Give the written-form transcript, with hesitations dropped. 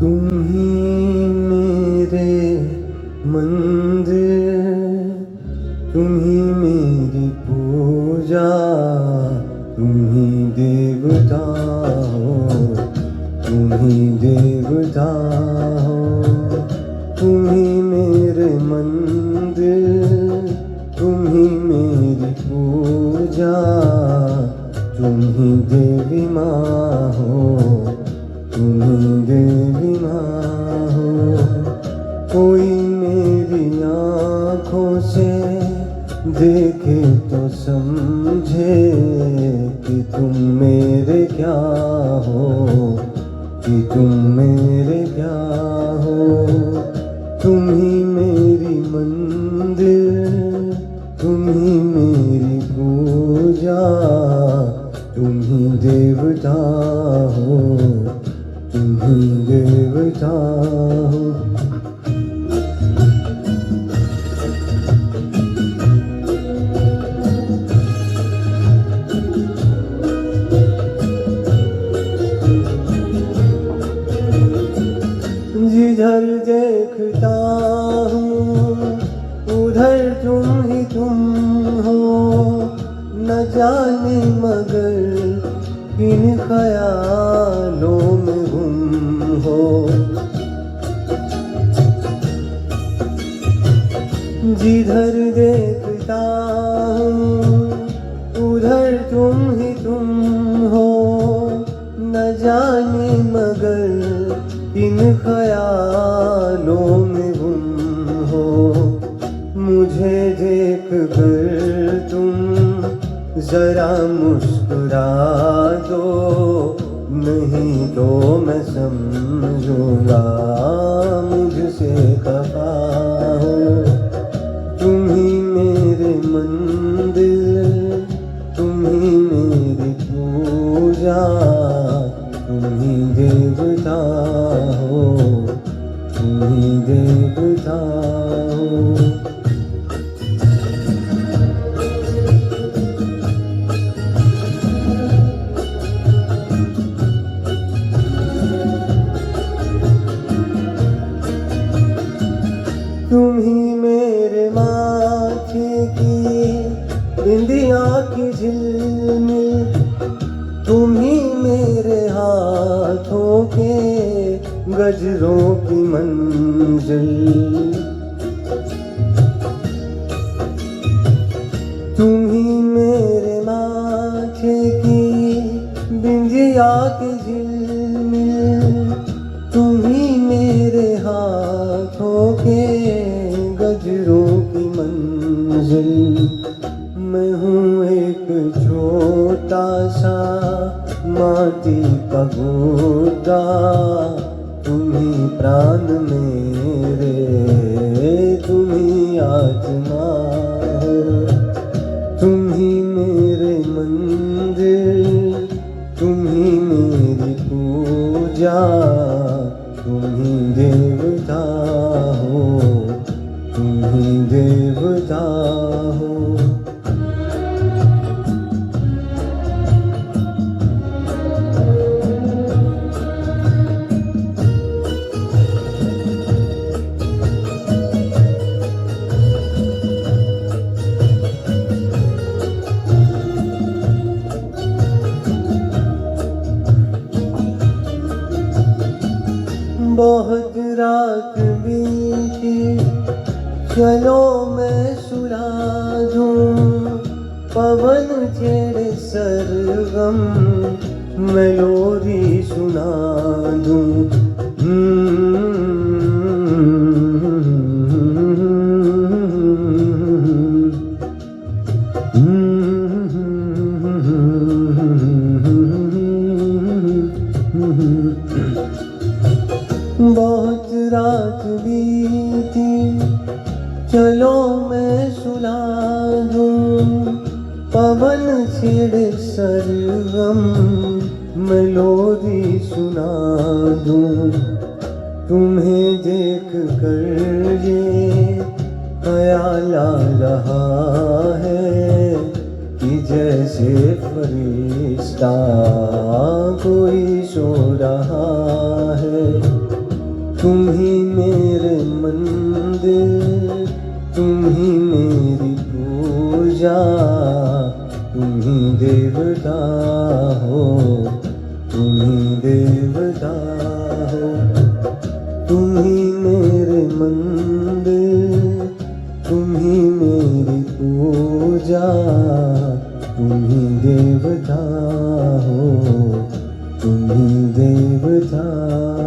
तुम ही मेरे मंदिर, तुम ही मेरी पूजा, तुम ही देवता हो, तुम ही देवता हो। तुम ही मेरे मंदिर, तुम ही मेरी पूजा, तुम ही देवी माँ हो, तुम ही देवी माँ हो। कोई मेरी आँखों से देखे तो समझे कि तुम मेरे क्या हो, कि तुम मेरे क्या हो। तुम ही मेरी मंदिर, तुम ही मेरी पूजा, तुम ही देवता हो, तुम ही देवता हो। जिधर देखता हूँ उधर तुम हो, न जाने मगर किन ख्यालों में गुम हो। जिधर देखता हूँ उधर तुम हो, न जाने मगर किन ख्यालों में गुम हो। मुझे देख कर तुम जरा मुस्कुरा दो, नहीं तो मैं समझूंगा मुझसे खफा हो। तुम ही मेरे मंदिर, तुम ही मेरी पूजा, तुम ही देवता हो, तुम ही देवता हो। तुम ही मेरे माथे की बिंदिया की झिलमिल, तुम ही मेरे हाथों के गजरों की मंजिल। तुम ही मेरे माथे की बिंदिया की झिलमिल, तुम ही मेरे हाथों के गजरों की मंजिल। मैं हूँ एक छोटा सा माटी का गूदा, तुम ही प्राण मेरे, तुम ही आत्मा हो। तुम ही मेरे मंदिर, तुम ही मेरी पूजा, तुम ही देवता हो, तुम ही देवता हो। बहुत रात बीती, चलो मैं सुला दूं, पवन छेड़े सरगम, मेलोडी सुना दूं। बहुत रात बीती, चलो मैं सुला दूं, पवन छेड़े सरगम, मेलोडी सुना दूं। तुम्हें देख कर ये ख्याल आ रहा है कि जैसे फरिश्ता कोई सो रहा है। तुम ही मेरे मंदिर, तुम ही मेरी पूजा, तुम ही देवता हो, तुम ही देवता हो। तुम ही मेरे मंदिर, तुम ही मेरी पूजा, तुम ही देवता हो, तुम ही देवता